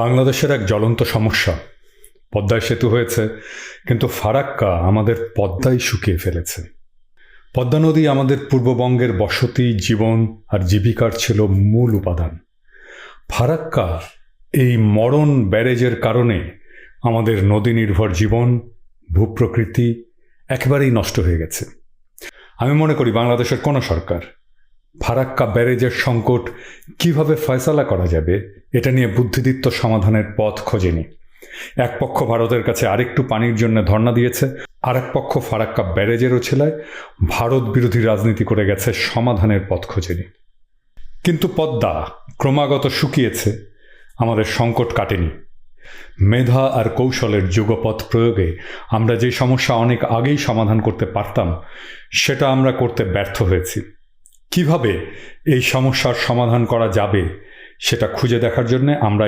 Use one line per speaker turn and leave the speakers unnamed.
বাংলাদেশের এক জ্বলন্ত সমস্যা। পদ্মায় সেতু হয়েছে, কিন্তু ফারাক্কা আমাদের পদ্মাই শুকিয়ে ফেলেছে। পদ্মা নদী আমাদের পূর্ববঙ্গের বসতি, জীবন আর জীবিকার ছিল মূল উপাদান। ফারাক্কা এই মরণ ব্যারেজের কারণে আমাদের নদী নির্ভর জীবন, ভূপ্রকৃতি একেবারেই নষ্ট হয়ে গেছে। আমি মনে করি বাংলাদেশের কোনো সরকার ফারাক্কা ব্যারেজের সংকট কিভাবে ফয়সালা করা যাবে এটা নিয়ে বুদ্ধিদীপ্ত সমাধানের পথ খোঁজেনি। এক পক্ষ ভারতের কাছে আরেকটু পানির জন্য ধর্ণা দিয়েছে, আর এক পক্ষ ফারাক্কা ব্যারেজের ওছিলায় ভারত বিরোধী রাজনীতি করে গেছে, সমাধানের পথ খোঁজেনি। কিন্তু পদ্মা ক্রমাগত শুকিয়েছে, আমাদের সংকট কাটেনি। মেধা আর কৌশলের যুগপথ প্রয়োগে আমরা যে সমস্যা অনেক আগেই সমাধান করতে পারতাম, সেটা আমরা করতে ব্যর্থ হয়েছি। কিভাবে এই সমস্যার সমাধান করা যাবে সেটা খুঁজে দেখার জন্য আমরা